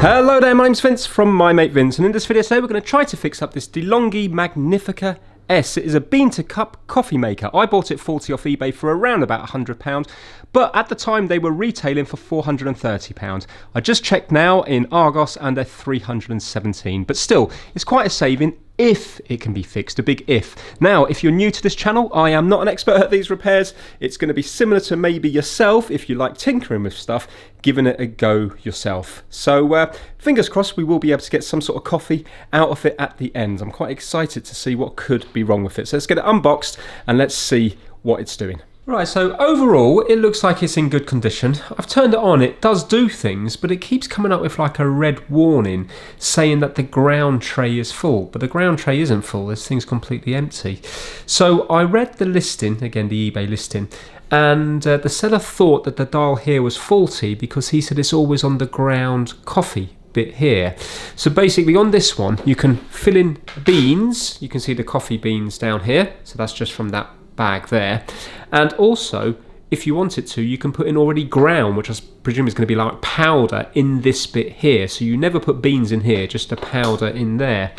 Hello there, my name's Vince from My Mate Vince, and in this video today we're going to try to fix up this De'Longhi Magnifica S. It is a bean to cup coffee maker. I bought it faulty off eBay for around about £100, but at the time they were retailing for £430. I just checked now in Argos and they're £317, but still, it's quite a saving if it can be fixed, a big if. Now, if you're new to this channel, I am not an expert at these repairs. It's going to be similar to maybe yourself, if you like tinkering with stuff, giving it a go yourself. So fingers crossed we will be able to get some sort of coffee out of it at the end. I'm quite excited to see what could be wrong with it. So let's get it unboxed and let's see what it's doing. Right, so overall it looks like it's in good condition. I've turned it on, it does do things, but it keeps coming up with like a red warning saying that the ground tray is full, but the ground tray isn't full, this thing's completely empty. So I read the listing, again the eBay listing, and the seller thought that the dial here was faulty because he said it's always on the ground coffee bit here. So basically on this one you can fill in beans, you can see the coffee beans down here, so that's just from that bag there, and also if you wanted to you can put in already ground, which I presume is going to be like powder, in this bit here. So you never put beans in here, just the powder in there.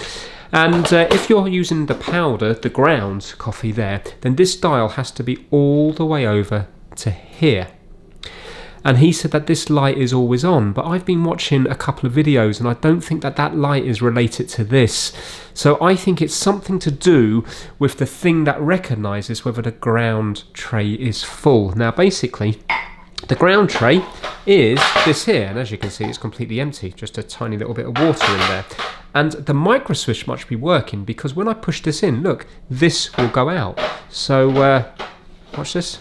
And if you're using the powder, the ground coffee there, then this dial has to be all the way over to here. And he said that this light is always on, but I've been watching a couple of videos and I don't think that that light is related to this. So I think it's something to do with the thing that recognises whether the ground tray is full. Now basically, the ground tray is this here, and as you can see it's completely empty, just a tiny little bit of water in there. And the micro switch must be working because when I push this in, look, this will go out. So watch this,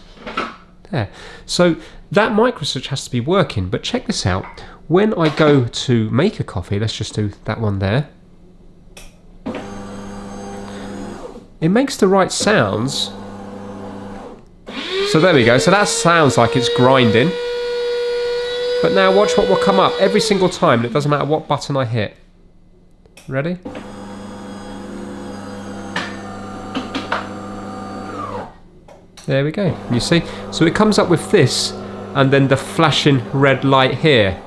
there. So that micro switch has to be working, but check this out. When I go to make a coffee, let's just do that one there. It makes the right sounds. So there we go, so that sounds like it's grinding. But now watch what will come up every single time, and it doesn't matter what button I hit. Ready? There we go, you see? So it comes up with this, and then the flashing red light here.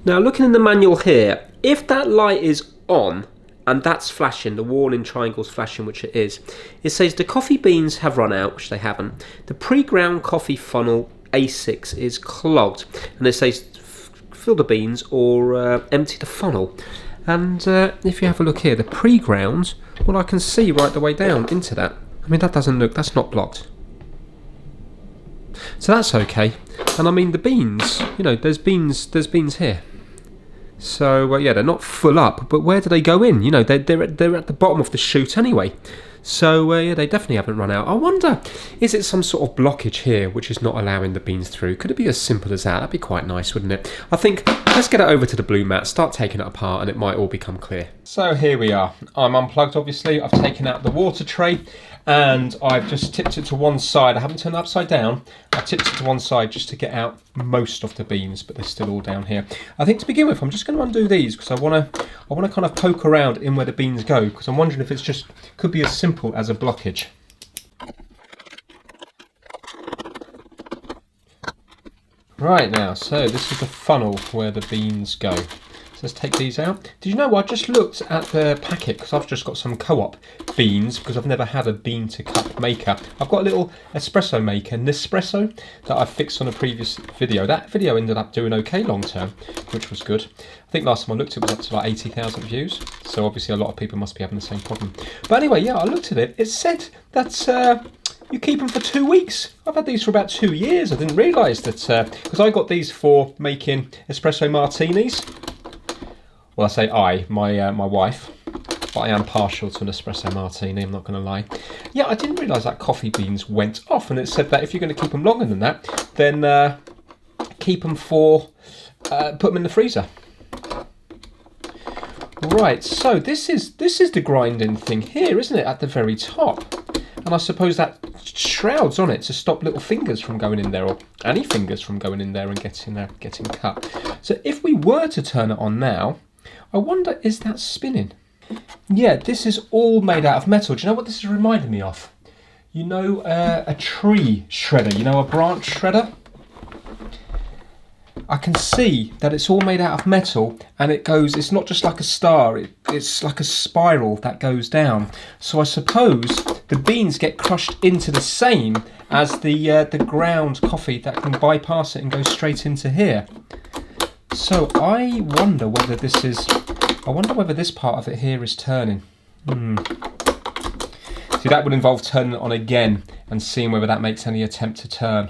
Now looking in the manual here, if that light is on, and that's flashing, the warning triangle's flashing, which it is, it says the coffee beans have run out, which they haven't. The pre-ground coffee funnel A6 is clogged, and it says fill the beans or empty the funnel. And if you have a look here, the pre-ground, well I can see right the way down into that. I mean that doesn't look, that's not blocked. So that's okay. And I mean the beans, you know, there's beans here. So yeah, they're not full up, but where do they go in? You know, they're at the bottom of the chute anyway. So yeah, they definitely haven't run out. I wonder, is it some sort of blockage here which is not allowing the beans through? Could it be as simple as that? That'd be quite nice, wouldn't it? I think let's get it over to the blue mat, start taking it apart, and it might all become clear. So here we are. I'm unplugged, obviously. I've taken out the water tray and I've just tipped it to one side. I haven't turned it upside down. I tipped it to one side just to get out most of the beans, but they're still all down here. I think to begin with, I'm just going to undo these because I want to kind of poke around in where the beans go, because I'm wondering if it's just could be as simple as a blockage. Right now, so this is the funnel where the beans go. So let's take these out. Did you know what? I just looked at the packet because I've just got some Co-op beans because I've never had a bean to cup maker. I've got a little espresso maker, Nespresso, that I fixed on a previous video. That video ended up doing okay long term, which was good. I think last time I looked it was up to like 80,000 views. So obviously a lot of people must be having the same problem. But anyway, yeah, I looked at it. It said that you keep them for 2 weeks. I've had these for about 2 years. I didn't realise that, because I got these for making espresso martinis. Well, I say my wife, but I am partial to an espresso martini, I'm not going to lie. Yeah, I didn't realise that coffee beans went off, and it said that if you're going to keep them longer than that, then keep them for, put them in the freezer. Right, so this is the grinding thing here, isn't it, at the very top? And I suppose that shrouds on it to stop little fingers from going in there, or any fingers from going in there and getting cut. So if we were to turn it on now, I wonder, is that spinning? Yeah, this is all made out of metal. Do you know what this is reminding me of? you know, a tree shredder, you know, a branch shredder? I can see that it's all made out of metal, and it goes, it's not just like a star, it's like a spiral that goes down. So I suppose the beans get crushed into the same as the ground coffee that can bypass it and go straight into here. So I wonder whether this part of it here is turning. See, that would involve turning it on again and seeing whether that makes any attempt to turn.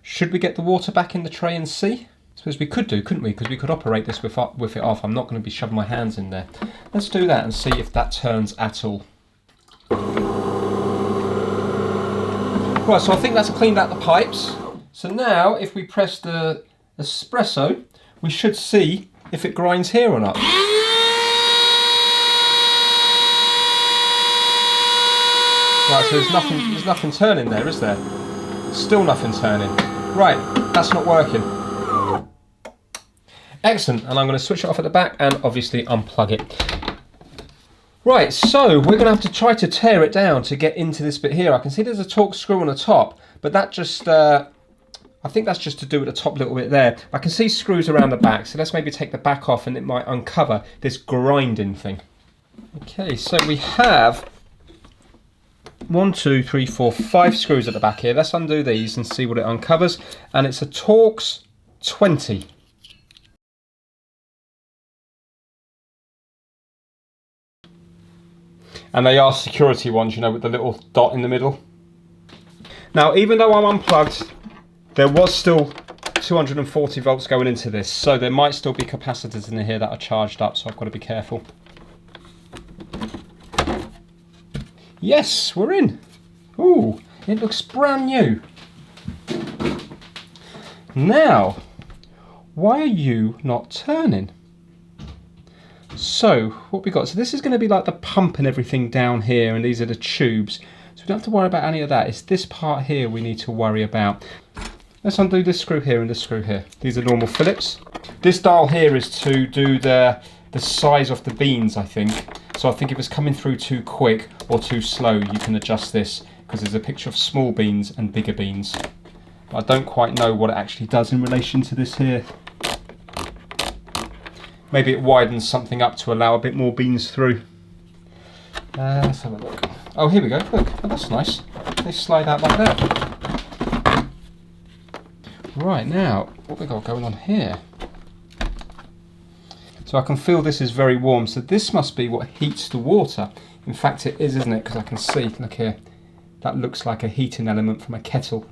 Should we get the water back in the tray and see? I suppose we could do, couldn't we? Because we could operate this with it off. I'm not going to be shoving my hands in there. Let's do that and see if that turns at all. Right, so I think that's cleaned out the pipes. So now, if we press the espresso, we should see if it grinds here or not. Right, so there's nothing turning there, is there? Still nothing turning. Right, that's not working. Excellent, and I'm going to switch it off at the back and obviously unplug it. Right, so we're going to have to try to tear it down to get into this bit here. I can see there's a Torx screw on the top, but that just, I think that's just to do with the top little bit there. I can see screws around the back, so let's maybe take the back off and it might uncover this grinding thing. Okay, so we have 1, 2, 3, 4, 5 screws at the back here. Let's undo these and see what it uncovers. And it's a Torx 20. And they are security ones, you know, with the little dot in the middle. Now, even though I'm unplugged, there was still 240 volts going into this. So there might still be capacitors in here that are charged up, so I've got to be careful. Yes, we're in. Ooh, it looks brand new. Now, why are you not turning? So, what we got? So this is going to be like the pump and everything down here, and these are the tubes. So we don't have to worry about any of that. It's this part here we need to worry about. Let's undo this screw here and this screw here. These are normal Phillips. This dial here is to do the size of the beans, I think. So I think if it's coming through too quick or too slow, you can adjust this, because there's a picture of small beans and bigger beans. But I don't quite know what it actually does in relation to this here. Maybe it widens something up to allow a bit more beans through. Let's have a look. Oh, here we go. Look, oh, that's nice. They slide out like that. Right, now, what we got going on here? So I can feel this is very warm. So this must be what heats the water. In fact, it is, isn't it? Because I can see, look here, that looks like a heating element from a kettle,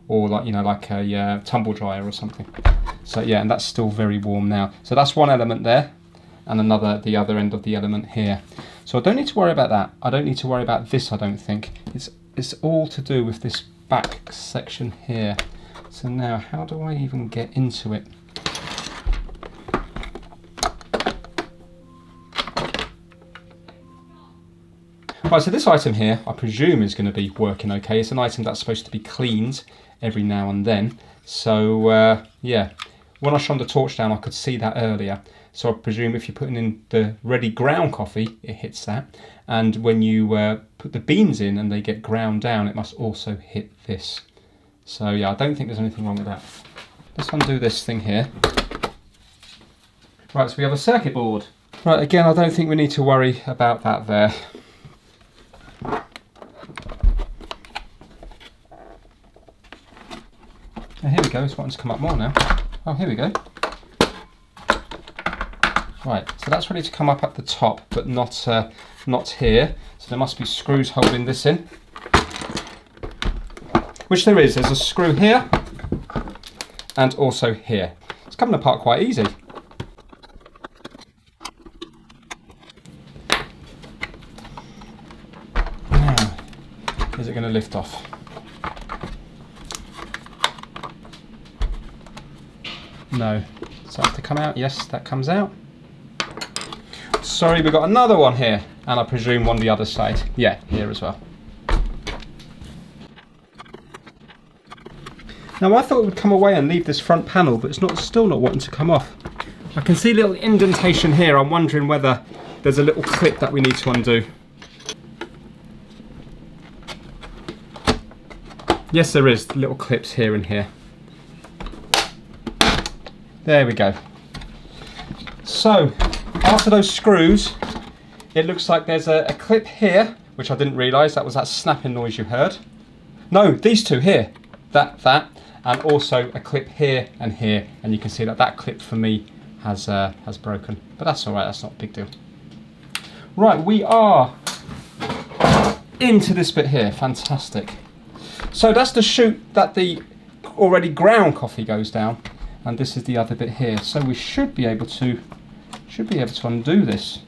or like, you know, like a tumble dryer or something. So yeah, and that's still very warm now. So that's one element there, and another, the other end of the element here. So I don't need to worry about that. I don't need to worry about this, I don't think. It's all to do with this back section here. So now, how do I even get into it? Right, so this item here, I presume is going to be working okay. It's an item that's supposed to be cleaned every now and then. So yeah, when I shone the torch down, I could see that earlier. So I presume if you're putting in the ready ground coffee, it hits that. And when you put the beans in and they get ground down, it must also hit this. So yeah, I don't think there's anything wrong with that. Let's undo this thing here. Right, so we have a circuit board. Right, again, I don't think we need to worry about that there. Oh, here we go, it's wanting to come up more now. Oh, here we go. Right, so that's ready to come up at the top, but not here. So there must be screws holding this in. Which there is. There's a screw here and also here. It's coming apart quite easy. Now, is it going to lift off? No. Does that have to come out? Yes, that comes out. Sorry, we've got another one here, and I presume on the other side. Yeah, here as well. Now I thought it would come away and leave this front panel, but it's still not wanting to come off. I can see a little indentation here. I'm wondering whether there's a little clip that we need to undo. Yes, there is little clips here and here. There we go. So, after those screws, it looks like there's a clip here, which I didn't realise, that was that snapping noise you heard. No, these two here, that, and also a clip here and here, and you can see that that clip for me has broken, but that's all right, that's not a big deal. Right, we are into this bit here, fantastic. So that's the chute that the already ground coffee goes down, and this is the other bit here. So we should be able to undo this.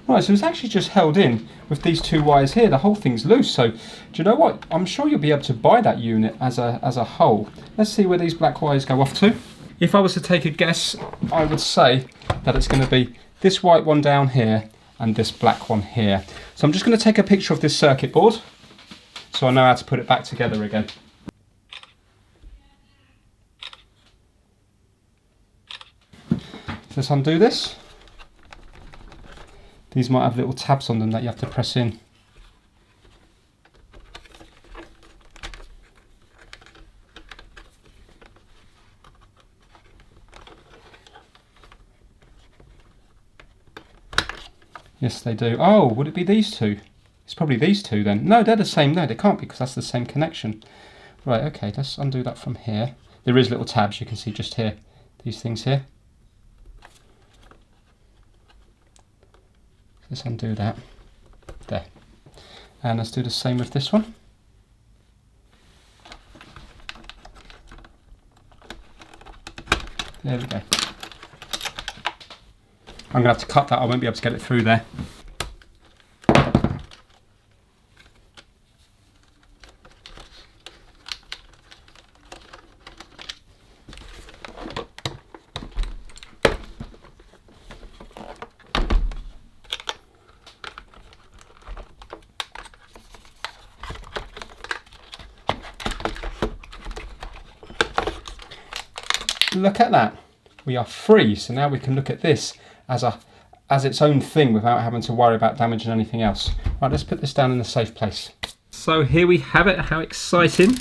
Right, so it's actually just held in with these two wires here. The whole thing's loose. So do you know what? I'm sure you'll be able to buy that unit as a whole. Let's see where these black wires go off to. If I was to take a guess, I would say that it's going to be this white one down here and this black one here. So I'm just going to take a picture of this circuit board so I know how to put it back together again. Let's undo this. These might have little tabs on them that you have to press in. Yes, they do. Oh, would it be these two? It's probably these two then. No, they're the same. No, they can't be because that's the same connection. Right, okay, let's undo that from here. There is little tabs you can see just here. These things here. Let's undo that. There. And let's do the same with this one. There we go. I'm going to have to cut that, I won't be able to get it through there. Look at that. We are free, so now we can look at this as its own thing without having to worry about damaging anything else. Right, let's put this down in a safe place. So here we have it, how exciting.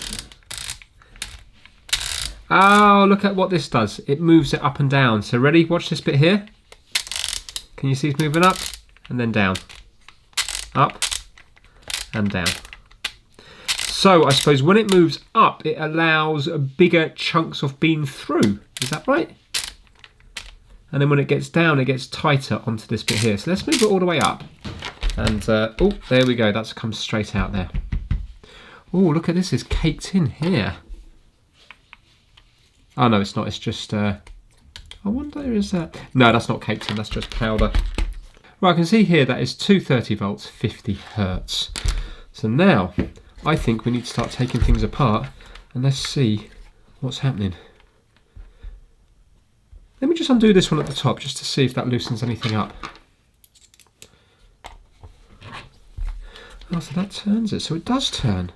Oh, look at what this does. It moves it up and down. So ready, watch this bit here. Can you see it's moving up and then down? Up and down. So I suppose when it moves up, it allows bigger chunks of bean through. Is that right? And then when it gets down, it gets tighter onto this bit here. So let's move it all the way up. And, oh, there we go. That's come straight out there. Oh, look at this. It's caked in here. Oh, no, it's not. It's just, I wonder, is that... No, that's not caked in. That's just powder. Right, I can see here that is 230 volts, 50 hertz. So now, I think we need to start taking things apart. And let's see what's happening. Let me just undo this one at the top just to see if that loosens anything up. Oh, so that turns it. So it does turn.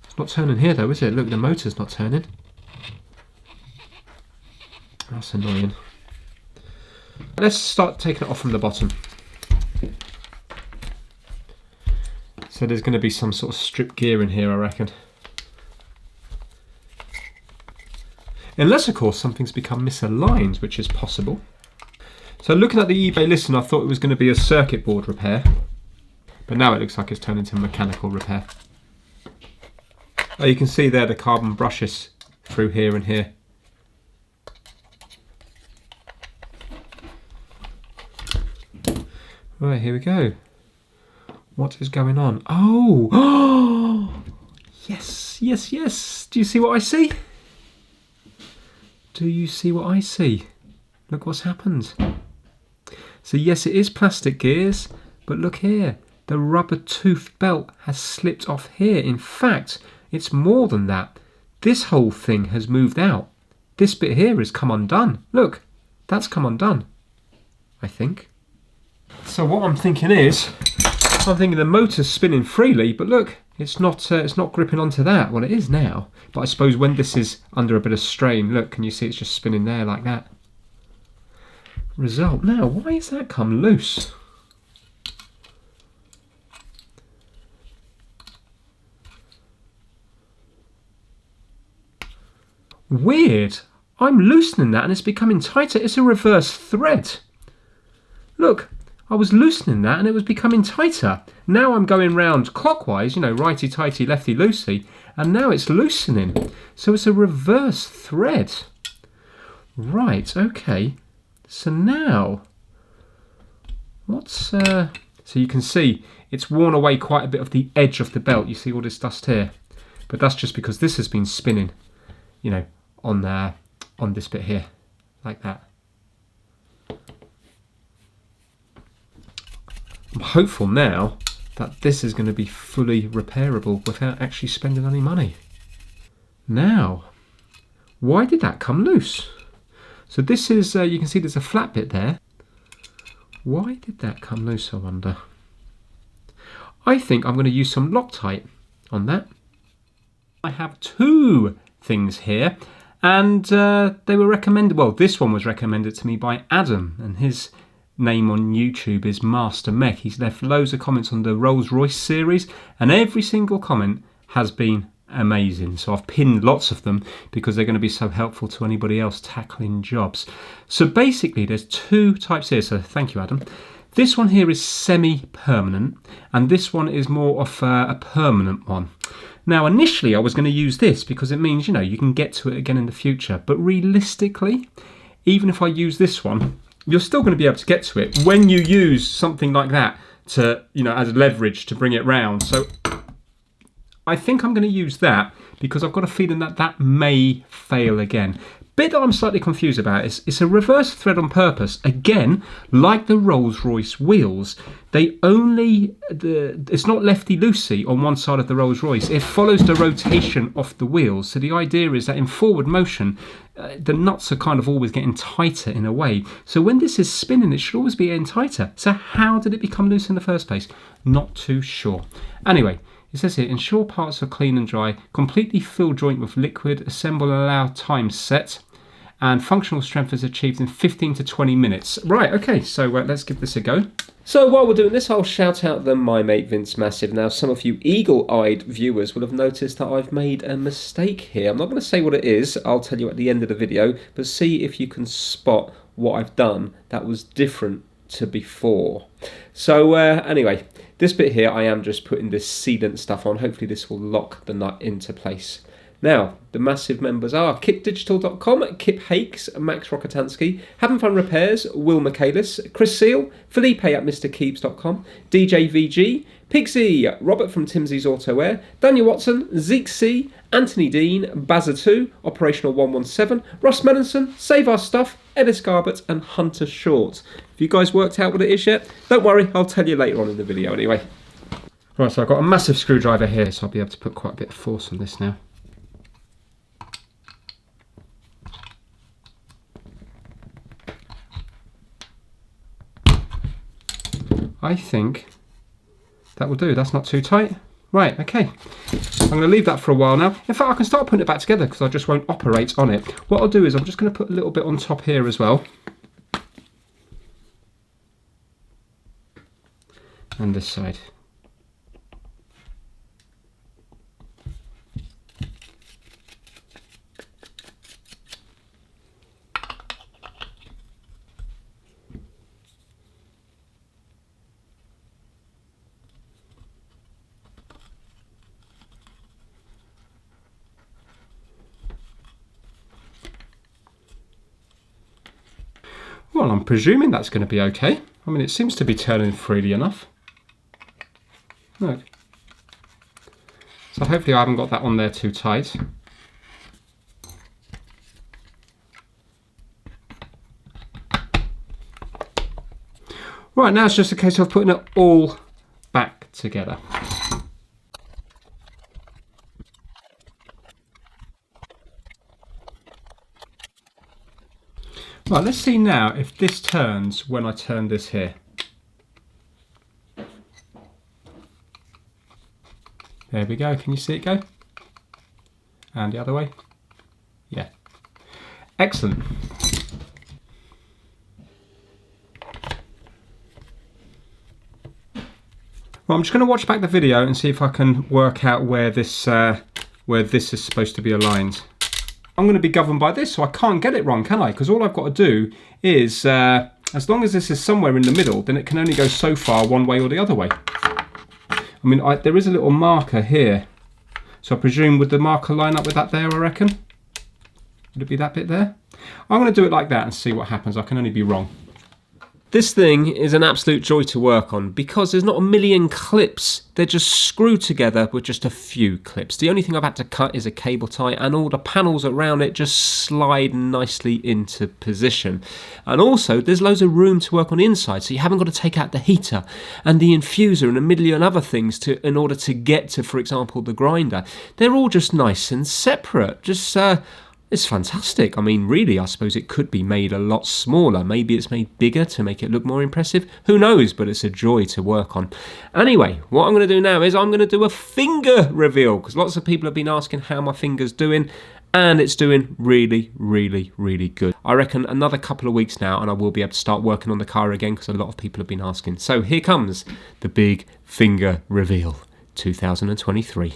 It's not turning here though, is it? Look, the motor's not turning. That's annoying. Let's start taking it off from the bottom. So there's going to be some sort of strip gear in here, I reckon. Unless, of course, something's become misaligned, which is possible. So looking at the eBay listing, I thought it was going to be a circuit board repair. But now it looks like it's turned into mechanical repair. Oh, you can see there the carbon brushes through here and here. Right, here we go. What is going on? Oh! Yes, yes, yes. Do you see what I see? Do you see what I see? Look what's happened. So yes, it is plastic gears, but look here. The rubber tooth belt has slipped off here. In fact, it's more than that. This whole thing has moved out. This bit here has come undone. Look, that's come undone, I think. So what I'm thinking is, I'm thinking the motor's spinning freely, but look, it's not gripping onto that. Well, it is now, but I suppose when this is under a bit of strain, look, can you see it's just spinning there like that? Result. Now, why has that come loose? Weird. I'm loosening that and it's becoming tighter. It's a reverse thread. Look, I was loosening that and it was becoming tighter. Now I'm going round clockwise, you know, righty-tighty, lefty-loosey, and now it's loosening. So it's a reverse thread. Right, okay. So now, so you can see it's worn away quite a bit of the edge of the belt. You see all this dust here, but that's just because this has been spinning, you know, on this bit here, like that. I'm hopeful now that this is going to be fully repairable without actually spending any money. Now, why did that come loose? So this is, you can see there's a flat bit there. Why did that come loose, I wonder? I think I'm going to use some Loctite on that. I have two things here, and they were recommended, well, this one was recommended to me by Adam, and his name on YouTube is Master Mech. He's left loads of comments on the Rolls-Royce series, and every single comment has been amazing. So I've pinned lots of them because they're going to be so helpful to anybody else tackling jobs. So basically there's two types here, so thank you, Adam. This one here is semi-permanent, and this one is more of a permanent one. Now initially I was going to use this because it means, you know, you can get to it again in the future, but realistically, even if I use this one, you're still going to be able to get to it when you use something like that to, you know, as leverage to bring it round. So I think I'm going to use that because I've got a feeling that that may fail again. Bit that I'm slightly confused about is it's a reverse thread on purpose. Again, like the Rolls-Royce wheels, they only, it's not lefty-loosey on one side of the Rolls-Royce. It follows the rotation of the wheels. So the idea is that in forward motion, the nuts are kind of always getting tighter in a way. So when this is spinning, it should always be getting tighter. So how did it become loose in the first place? Not too sure. Anyway, it says here, ensure parts are clean and dry, completely fill joint with liquid, assemble and allow time set, and functional strength is achieved in 15 to 20 minutes. Right, okay, so let's give this a go. So while we're doing this, I'll shout out the My Mate Vince Massive. Now, some of you eagle-eyed viewers will have noticed that I've made a mistake here. I'm not going to say what it is, I'll tell you at the end of the video, but see if you can spot what I've done that was different to before. So anyway, this bit here, I am just putting this sealant stuff on. Hopefully this will lock the nut into place. Now, the massive members are kipdigital.com, Kip Hakes, Max Rokotansky, Having Fun Repairs, Will Michaelis, Chris Seal, Felipe at MrKeeps.com, DJ VG, Pigsy, Robert from Timsy's Auto Air, Daniel Watson, Zeke C, Anthony Dean, Bazza2, Operational 117, Ross Melanson, Save Our Stuff, Ellis Garbett and Hunter Short. Have you guys worked out what it is yet? Don't worry, I'll tell you later on in the video anyway. Right, so I've got a massive screwdriver here, so I'll be able to put quite a bit of force on this now. I think that will do. That's not too tight. Right, okay. I'm going to leave that for a while now. In fact, I can start putting it back together because I just won't operate on it. What I'll do is I'm just going to put a little bit on top here as well. And this side. Well, I'm presuming that's going to be okay. I mean, it seems to be turning freely enough. Look. So hopefully I haven't got that on there too tight. Right, now it's just a case of putting it all back together. Right, let's see now if this turns when I turn this here. There we go, can you see it go? And the other way? Yeah. Excellent. Well, I'm just going to watch back the video and see if I can work out where this is supposed to be aligned. I'm going to be governed by this, so I can't get it wrong, can I? Because all I've got to do is, as long as this is somewhere in the middle, then it can only go so far one way or the other way. I mean, there is a little marker here. So I presume, would the marker line up with that there, I reckon? Would it be that bit there? I'm going to do it like that and see what happens. I can only be wrong. This thing is an absolute joy to work on because there's not a million clips. They're just screwed together with just a few clips. The only thing I've had to cut is a cable tie, and all the panels around it just slide nicely into position. And also there's loads of room to work on the inside, so you haven't got to take out the heater and the infuser and a million other things in order to get to, for example, the grinder. They're all just nice and separate. It's fantastic. I mean, really, I suppose it could be made a lot smaller. Maybe it's made bigger to make it look more impressive. Who knows, but it's a joy to work on. Anyway, what I'm going to do now is I'm going to do a finger reveal, because lots of people have been asking how my finger's doing, and it's doing really, really, really good. I reckon another couple of weeks now, and I will be able to start working on the car again, because a lot of people have been asking. So here comes the big finger reveal, 2023.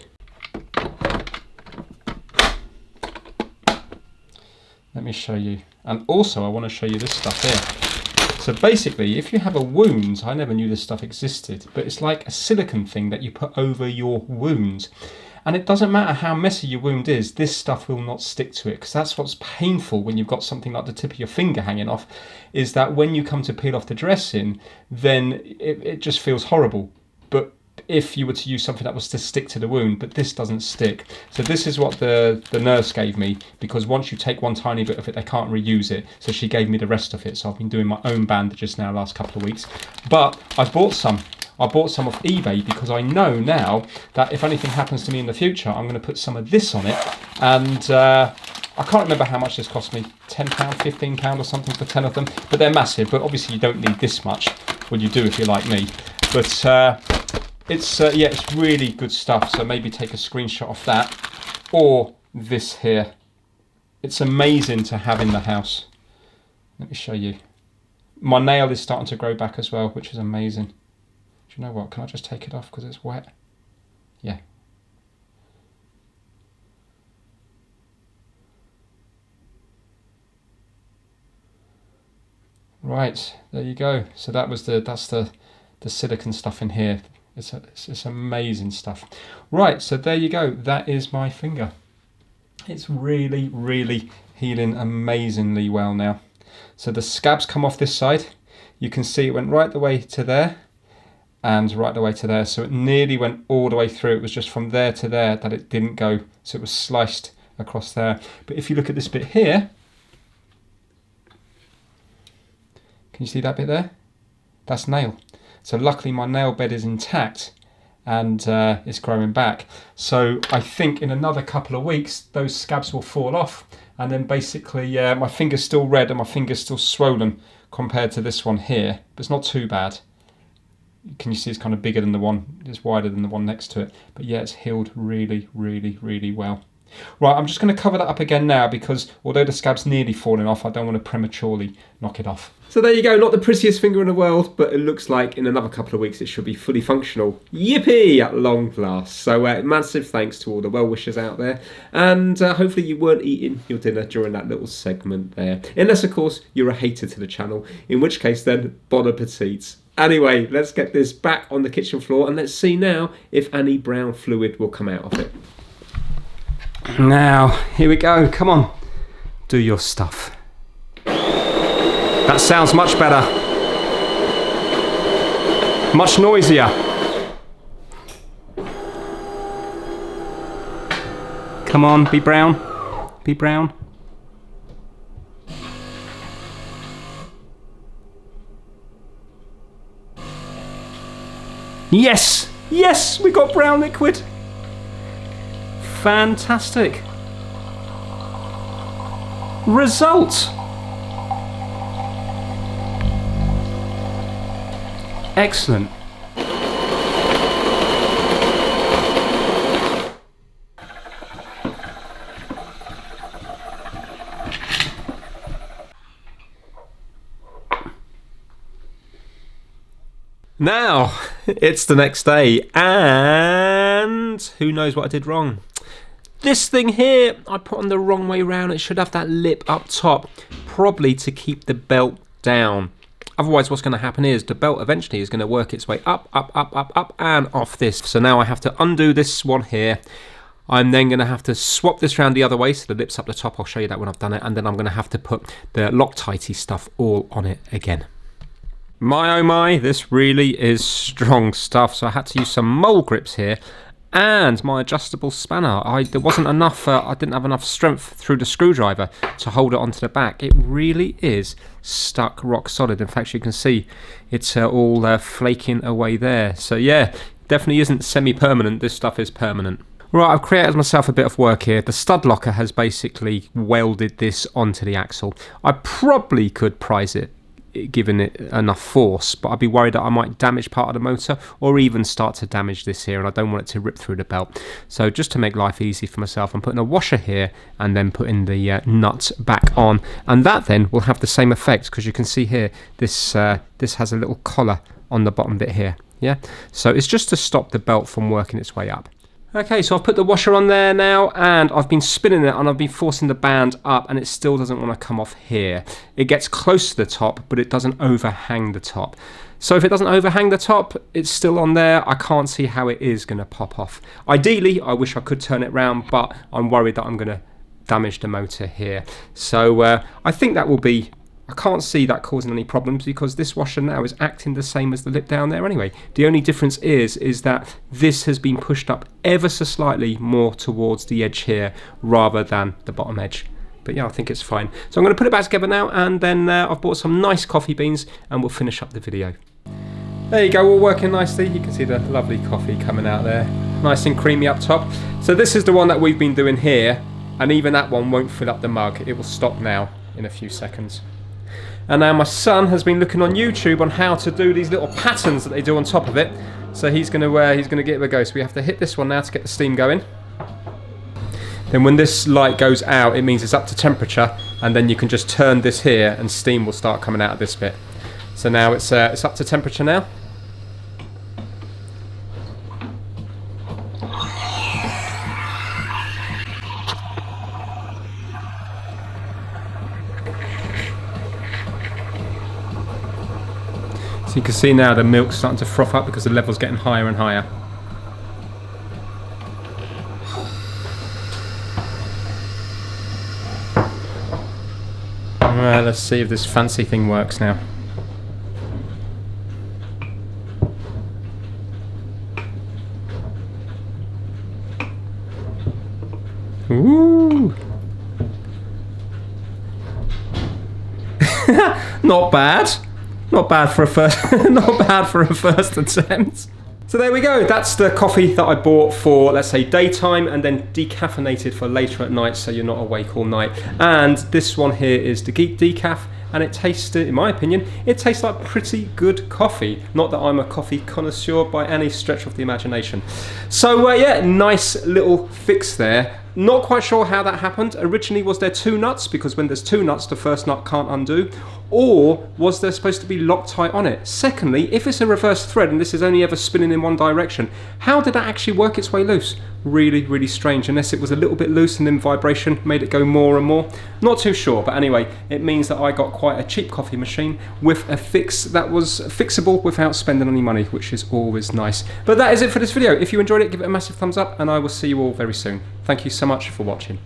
Let me show you. And also I want to show you this stuff here. So basically, if you have a wound, I never knew this stuff existed, but it's like a silicone thing that you put over your wound. And it doesn't matter how messy your wound is, this stuff will not stick to it, because that's what's painful when you've got something like the tip of your finger hanging off, is that when you come to peel off the dressing, then it just feels horrible. But if you were to use something that was to stick to the wound, but this doesn't stick. So this is what the nurse gave me, because once you take one tiny bit of it, they can't reuse it. So she gave me the rest of it. So I've been doing my own bandages now last couple of weeks. But I bought some off eBay, because I know now that if anything happens to me in the future, I'm going to put some of this on it. And I can't remember how much this cost me, £10, £15 or something for 10 of them. But they're massive, but obviously you don't need this much. Well, you do if you're like me. But it's really good stuff. So maybe take a screenshot of that, or this here. It's amazing to have in the house. Let me show you. My nail is starting to grow back as well, which is amazing. Do you know what? Can I just take it off because it's wet? Yeah. Right, there you go. So that's the silicone stuff in here. It's amazing stuff. Right, so there you go. That is my finger. It's really, really healing amazingly well now. So the scabs come off this side. You can see it went right the way to there and right the way to there. So it nearly went all the way through. It was just from there to there that it didn't go. So it was sliced across there. But if you look at this bit here, can you see that bit there? That's nail. So luckily my nail bed is intact and it's growing back. So I think in another couple of weeks, those scabs will fall off. And then basically my finger's still red and my finger's still swollen compared to this one here. But it's not too bad. Can you see it's kind of bigger than the one, it's wider than the one next to it. But yeah, it's healed really, really, really well. Right, I'm just going to cover that up again now, because although the scab's nearly falling off, I don't want to prematurely knock it off. So there you go, not the prettiest finger in the world, but it looks like in another couple of weeks it should be fully functional. Yippee, at long last. So massive thanks to all the well-wishers out there, and hopefully you weren't eating your dinner during that little segment there. Unless, of course, you're a hater to the channel, in which case then, bon appetit. Anyway, let's get this back on the kitchen floor, and let's see now if any brown fluid will come out of it. Now, here we go, come on, do your stuff. That sounds much better. Much noisier. Come on, be brown, be brown. Yes, yes, we got brown liquid. Fantastic. Result. Excellent. Now, it's the next day, and who knows what I did wrong? This thing here, I put on the wrong way round. It should have that lip up top, probably to keep the belt down. Otherwise, what's going to happen is the belt eventually is going to work its way up, and off this. So now I have to undo this one here. I'm then going to have to swap this around the other way, so the lip's up the top. I'll show you that when I've done it. And then I'm going to have to put the Loctitey stuff all on it again. My oh my, this really is strong stuff. So I had to use some mole grips here. And my adjustable spanner, there wasn't enough, I didn't have enough strength through the screwdriver to hold it onto the back. It really is stuck rock solid. In fact, you can see it's all flaking away there. So yeah, definitely isn't semi-permanent. This stuff is permanent. Right, I've created myself a bit of work here. The stud locker has basically welded this onto the axle. I probably could prise it, given it enough force, but I'd be worried that I might damage part of the motor or even start to damage this here, and I don't want it to rip through the belt. So just to make life easy for myself, I'm putting a washer here and then putting the nuts back on, and that then will have the same effect, because you can see here this has a little collar on the bottom bit here. Yeah, so it's just to stop the belt from working its way up. Okay, so I've put the washer on there now, and I've been spinning it and I've been forcing the band up, and it still doesn't want to come off here. It gets close to the top, but it doesn't overhang the top. So if it doesn't overhang the top, it's still on there. I can't see how it is going to pop off. Ideally, I wish I could turn it round, but I'm worried that I'm going to damage the motor here. So I think that will be... I can't see that causing any problems, because this washer now is acting the same as the lip down there anyway. The only difference is that this has been pushed up ever so slightly more towards the edge here rather than the bottom edge. But yeah, I think it's fine. So I'm going to put it back together now, and then I've bought some nice coffee beans and we'll finish up the video. There you go, all working nicely. You can see the lovely coffee coming out there. Nice and creamy up top. So this is the one that we've been doing here, and even that one won't fill up the mug. It will stop now in a few seconds. And now my son has been looking on YouTube on how to do these little patterns that they do on top of it. So he's gonna give it a go. So we have to hit this one now to get the steam going. Then when this light goes out, it means it's up to temperature, and then you can just turn this here and steam will start coming out of this bit. So now it's up to temperature now. So you can see now the milk's starting to froth up because the level's getting higher and higher. Alright, let's see if this fancy thing works now. Ooh! Not bad. Not bad for a first, not bad for a first attempt. So there we go. That's the coffee that I bought for, let's say, daytime, and then decaffeinated for later at night, so you're not awake all night. And this one here is the Geek Decaf, and it tastes, in my opinion, it tastes like pretty good coffee. Not that I'm a coffee connoisseur by any stretch of the imagination. So yeah, nice little fix there. Not quite sure how that happened. Originally, was there two nuts? Because when there's two nuts, the first nut can't undo. Or was there supposed to be Loctite on it? Secondly, if it's a reverse thread and this is only ever spinning in one direction, how did that actually work its way loose? Really, really strange. Unless it was a little bit loose and then vibration made it go more and more. Not too sure, but anyway, it means that I got quite a cheap coffee machine with a fix that was fixable without spending any money, which is always nice. But that is it for this video. If you enjoyed it, give it a massive thumbs up, and I will see you all very soon. Thank you so much for watching.